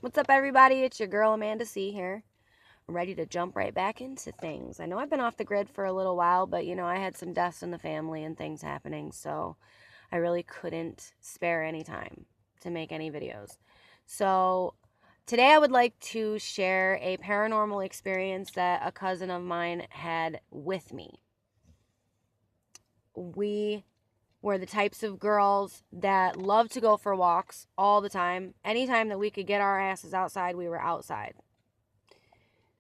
What's up, everybody? It's your girl Amanda C here. I'm ready to jump right back into things. I know I've been off the grid for a little while, but I had some deaths in the family and things happening, so I really couldn't spare any time to make any videos. So today I would like to share a paranormal experience that a cousin of mine had with me. We were the types of girls that love to go for walks all the time. Anytime that we could get our asses outside, we were outside.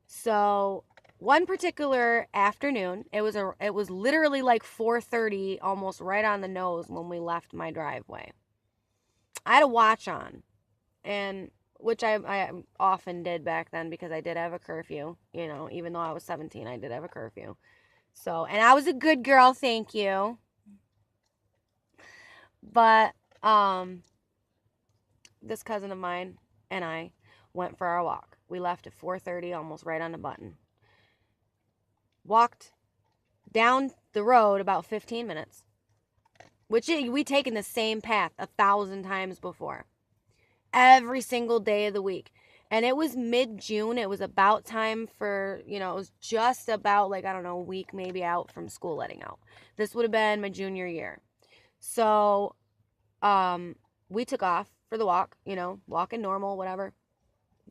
So one particular afternoon, it was literally like 4:30, almost right on the nose when we left my driveway. I had a watch on, and which I often did back then because I did have a curfew. Even though I was 17, I did have a curfew. So, and I was a good girl, thank you. But this cousin of mine and I went for our walk. We left at 4:30, almost right on the button. Walked down the road about 15 minutes, which we'd taken the same path 1,000 times before, every single day of the week. And it was mid-June. It was about time for, it was just about like, I don't know, a week maybe out from school letting out. This would have been my junior year. So we took off for the walk, walking normal, whatever.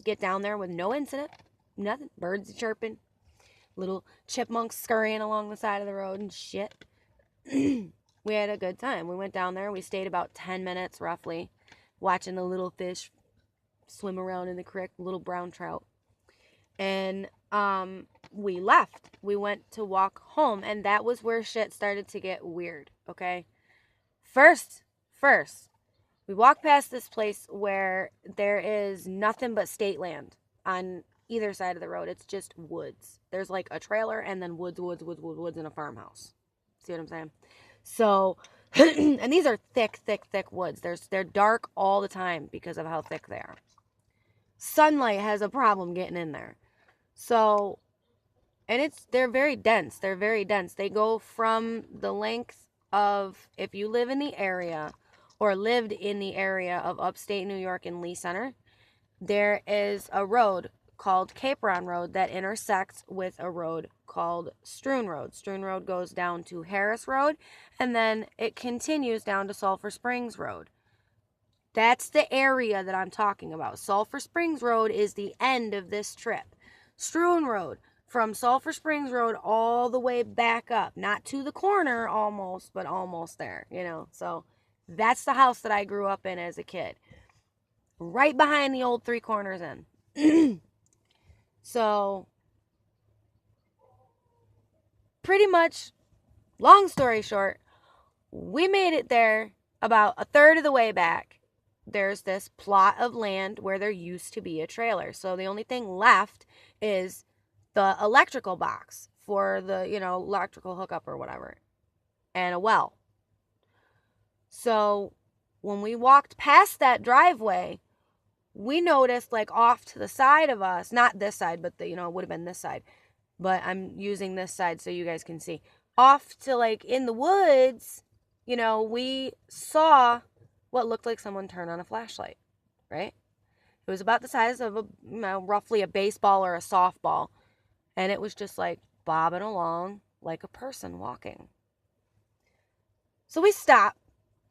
Get down there with no incident, nothing. Birds chirping, little chipmunks scurrying along the side of the road and shit. We had a good time. We went down there. We stayed about 10 minutes roughly, watching the little fish swim around in the creek, little brown trout. And we left. We went to walk home, and that was where shit started to get weird, okay? First, we walked past this place where there is nothing but state land on either side of the road. It's just woods. There's like a trailer and then woods, and a farmhouse. See what I'm saying? So, and these are thick woods. They're dark all the time because of how thick they are. Sunlight has a problem getting in there. So, and they're very dense. They go from the length of, if you live in the area or lived in the area of upstate New York in Lee Center, there is a road called Capron Road that intersects with a road called Strewn Road. Strewn Road goes down to Harris Road, and then it continues down to Sulphur Springs Road. That's the area that I'm talking about. Sulphur Springs Road is the end of this trip. Strewn Road, from Sulphur Springs Road all the way back up. Not to the corner almost, but almost there, So that's the house that I grew up in as a kid. Right behind the old Three Corners Inn. So, pretty much, long story short, we made it there about a third of the way back. There's this plot of land where there used to be a trailer. So the only thing left is the electrical box for the, electrical hookup or whatever. And a well. So when we walked past that driveway, we noticed like off to the side of us, not this side, but it would have been this side. But I'm using this side so you guys can see. Off to like in the woods, we saw what looked like someone turn on a flashlight, right? It was about the size of roughly a baseball or a softball. And it was just like bobbing along like a person walking. So we stopped,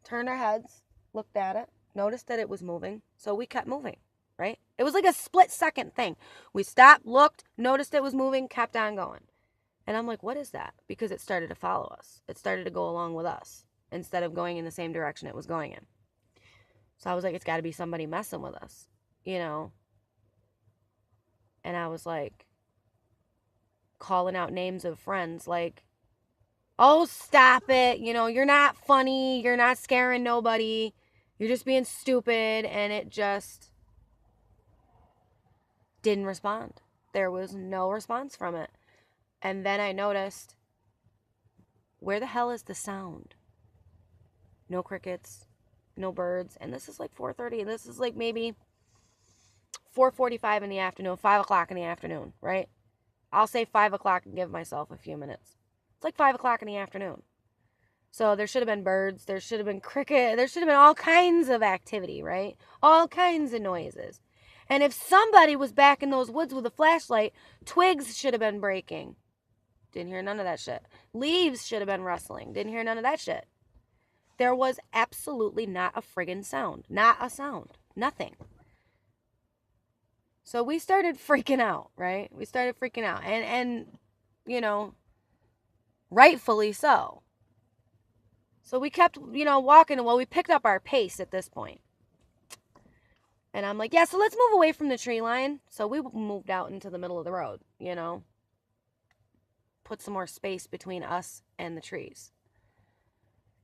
turned our heads, looked at it, noticed that it was moving. So we kept moving, right? It was like a split-second thing. We stopped, looked, noticed it was moving, kept on going. And I'm like, what is that? Because it started to follow us. It started to go along with us instead of going in the same direction it was going in. So I was like, it's got to be somebody messing with us, And I was like, calling out names of friends like, oh, stop it. You're not funny. You're not scaring nobody. You're just being stupid. And it just didn't respond. There was no response from it. And then I noticed, where the hell is the sound? No crickets, no birds. And this is like 4:30. And this is like maybe 4:45 in the afternoon, 5 o'clock in the afternoon, right? I'll say 5 o'clock and give myself a few minutes. It's like 5 o'clock in the afternoon. So there should have been birds. There should have been cricket. There should have been all kinds of activity, right? All kinds of noises. And if somebody was back in those woods with a flashlight, twigs should have been breaking. Didn't hear none of that shit. Leaves should have been rustling. Didn't hear none of that shit. There was absolutely not a friggin' sound. Not a sound. Nothing. So we started freaking out, right? We started freaking out. And you know, rightfully so. So we kept, walking. Well, we picked up our pace at this point. And I'm like, yeah, so let's move away from the tree line. So we moved out into the middle of the road, put some more space between us and the trees.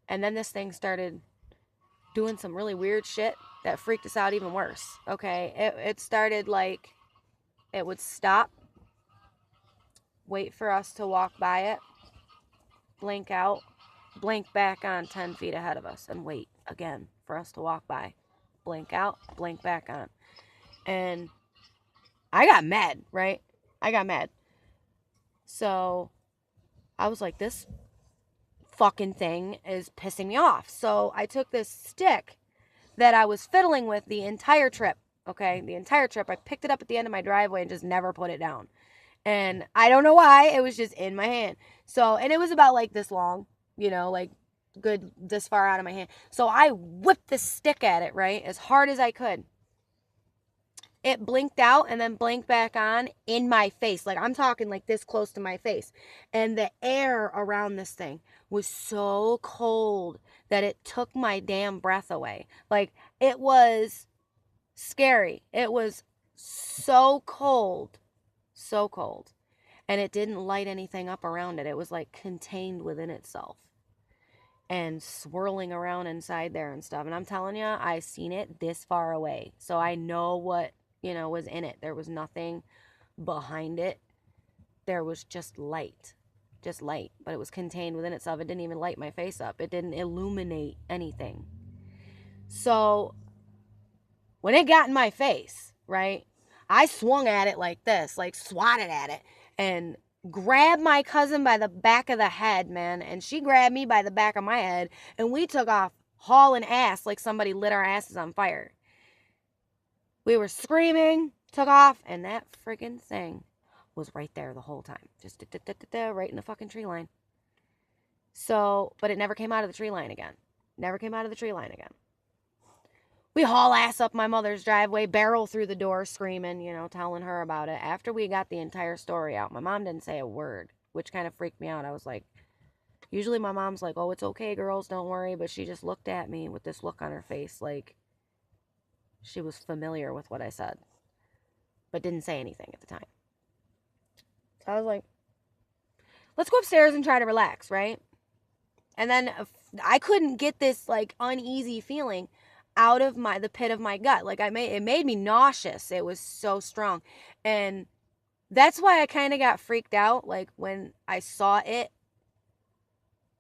And then this thing started doing some really weird shit that freaked us out even worse. Okay, it started like it would stop, wait for us to walk by it, blink out, blink back on 10 feet ahead of us, and wait again for us to walk by. Blink out, blink back on. And I got mad, right? I got mad. So I was like, this fucking thing is pissing me off. So I took this stick that I was fiddling with the entire trip. Okay, the entire trip. I picked it up at the end of my driveway and just never put it down. And I don't know why. It was just in my hand. So, and it was about like this long, like good this far out of my hand. So I whipped the stick at it, right, as hard as I could. It blinked out and then blinked back on in my face. Like, I'm talking like this close to my face. And the air around this thing was so cold that it took my damn breath away. Like, it was scary. It was so cold. So cold. And it didn't light anything up around it. It was like contained within itself and swirling around inside there and stuff. And I'm telling you, I seen it this far away. So I know what, was in it. There was nothing behind it. There was just light, but it was contained within itself. It didn't even light my face up. It didn't illuminate anything. So when it got in my face, right, I swung at it like this, like swatted at it, and grabbed my cousin by the back of the head, man. And she grabbed me by the back of my head, and we took off hauling ass like somebody lit our asses on fire. We were screaming, took off, and that friggin' thing was right there the whole time. Just right in the fucking tree line. So, but it never came out of the tree line again. We haul ass up my mother's driveway, barrel through the door, screaming, telling her about it. After we got the entire story out, my mom didn't say a word, which kind of freaked me out. I was like, usually my mom's like, oh, it's okay, girls, don't worry. But she just looked at me with this look on her face like she was familiar with what I said, but didn't say anything at the time. So I was like, let's go upstairs and try to relax, right? And then I couldn't get this like uneasy feeling out of the pit of my gut. Like it made me nauseous. It was so strong. And that's why I kind of got freaked out. Like when I saw it,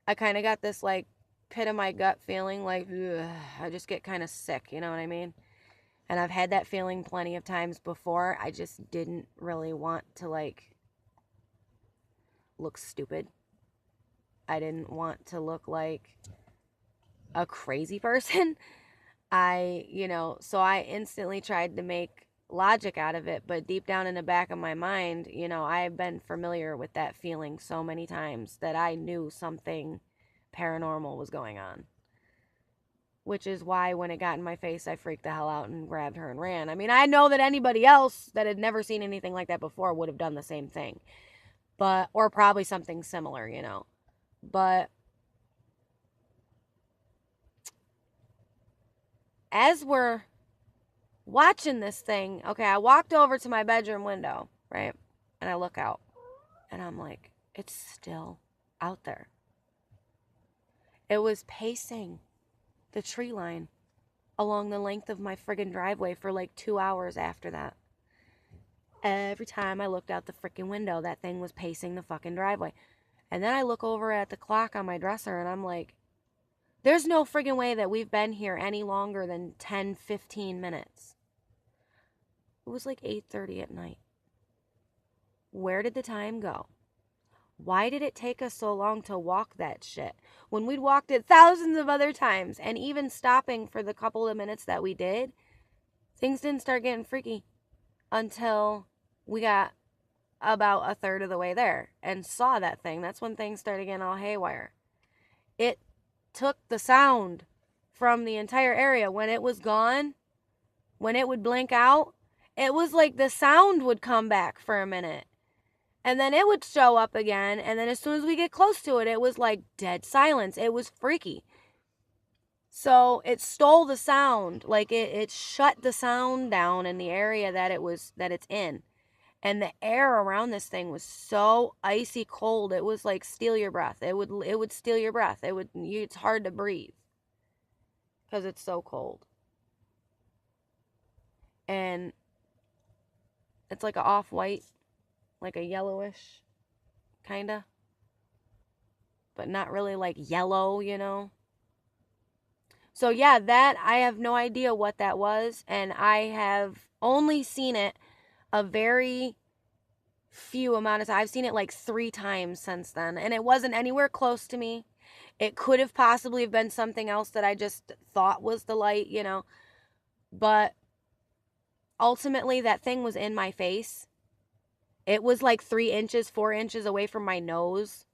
I kind of got this like pit of my gut feeling, like, ugh, I just get kind of sick, you know what I mean? And I've had that feeling plenty of times before. I just didn't really want to like look stupid. I didn't want to look like a crazy person. So I instantly tried to make logic out of it, but deep down in the back of my mind, I've been familiar with that feeling so many times that I knew something paranormal was going on. Which is why when it got in my face, I freaked the hell out and grabbed her and ran. I mean, I know that anybody else that had never seen anything like that before would have done the same thing. Or probably something similar, But as we're watching this thing, okay, I walked over to my bedroom window, right? And I look out. And I'm like, it's still out there. It was pacing the tree line along the length of my friggin' driveway for like 2 hours after that. Every time I looked out the freaking window, that thing was pacing the fucking driveway. And then I look over at the clock on my dresser and I'm like, there's no friggin' way that we've been here any longer than 10, 15 minutes. It was like 8:30 at night. Where did the time go? Why did it take us so long to walk that shit when we'd walked it thousands of other times? And even stopping for the couple of minutes that we did, Things didn't start getting freaky until we got about a third of the way there and saw that thing. That's when things started getting all haywire. It took the sound from the entire area. When it was gone, when it would blink out, it was like the sound would come back for a minute. And then it would show up again. And then as soon as we get close to it, it was like dead silence. It was freaky. So it stole the sound. Like it shut the sound down in the area that it's in. And the air around this thing was so icy cold. It was like steal your breath. It would steal your breath. It's hard to breathe because it's so cold. And it's like an off-white, like a yellowish, kind of. But not really like yellow, you know. So yeah, that, I have no idea what that was. And I have only seen it a very few amount of times. I've seen it like 3 times since then. And it wasn't anywhere close to me. It could have possibly been something else that I just thought was the light, you know. But ultimately, that thing was in my face. It was like 3 inches, 4 inches away from my nose.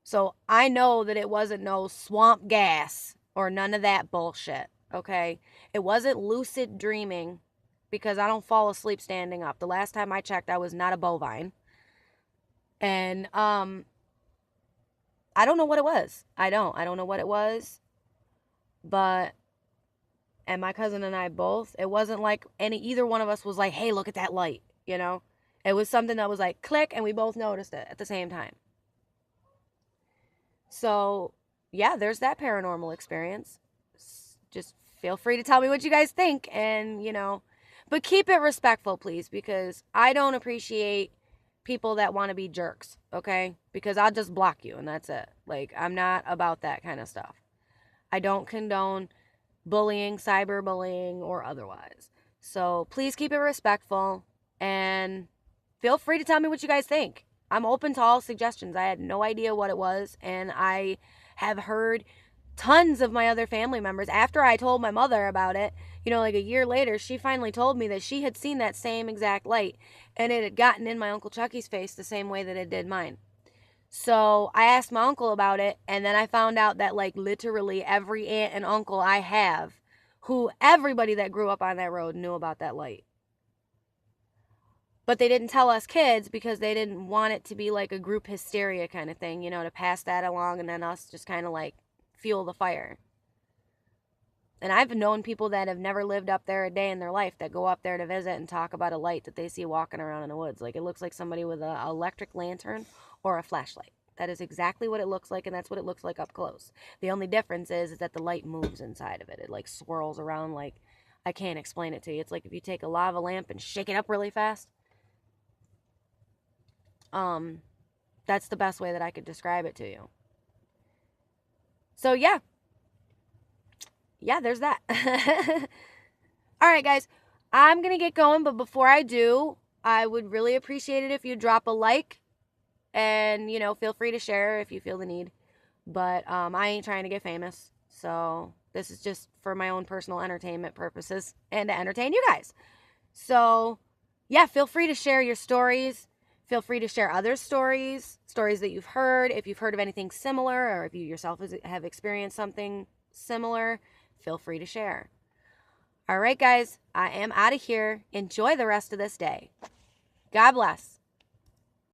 So I know that it wasn't no swamp gas or none of that bullshit, okay? It wasn't lucid dreaming because I don't fall asleep standing up. The last time I checked, I was not a bovine. And I don't know what it was. I don't know what it was. But, and my cousin and I both, it wasn't like either one of us was like, hey, look at that light, you know? It was something that was like click, and we both noticed it at the same time. So, yeah, there's that paranormal experience. Just feel free to tell me what you guys think, and, you know, but keep it respectful, please, because I don't appreciate people that want to be jerks, okay? Because I'll just block you, and that's it. Like, I'm not about that kind of stuff. I don't condone bullying, cyberbullying, or otherwise. So please keep it respectful, and feel free to tell me what you guys think. I'm open to all suggestions. I had no idea what it was, and I have heard tons of my other family members, after I told my mother about it, you know, like a year later, she finally told me that she had seen that same exact light, and it had gotten in my Uncle Chucky's face the same way that it did mine. So I asked my uncle about it, and then I found out that, like, literally every aunt and uncle I have, everybody that grew up on that road knew about that light. But they didn't tell us kids because they didn't want it to be like a group hysteria kind of thing, you know, to pass that along and then us just kind of like fuel the fire. And I've known people that have never lived up there a day in their life that go up there to visit and talk about a light that they see walking around in the woods. Like, it looks like somebody with an electric lantern or a flashlight. That is exactly what it looks like, and that's what it looks like up close. The only difference is that the light moves inside of it. It like swirls around, like, I can't explain it to you. It's like if you take a lava lamp and shake it up really fast. That's the best way that I could describe it to you. So yeah, there's that. All right, guys, I'm going to get going, but before I do, I would really appreciate it if you drop a like, and, you know, feel free to share if you feel the need, but I ain't trying to get famous, so this is just for my own personal entertainment purposes and to entertain you guys. So yeah, feel free to share your stories. Feel free to share other stories that you've heard. If you've heard of anything similar, or if you yourself have experienced something similar, feel free to share. All right, guys, I am out of here. Enjoy the rest of this day. God bless.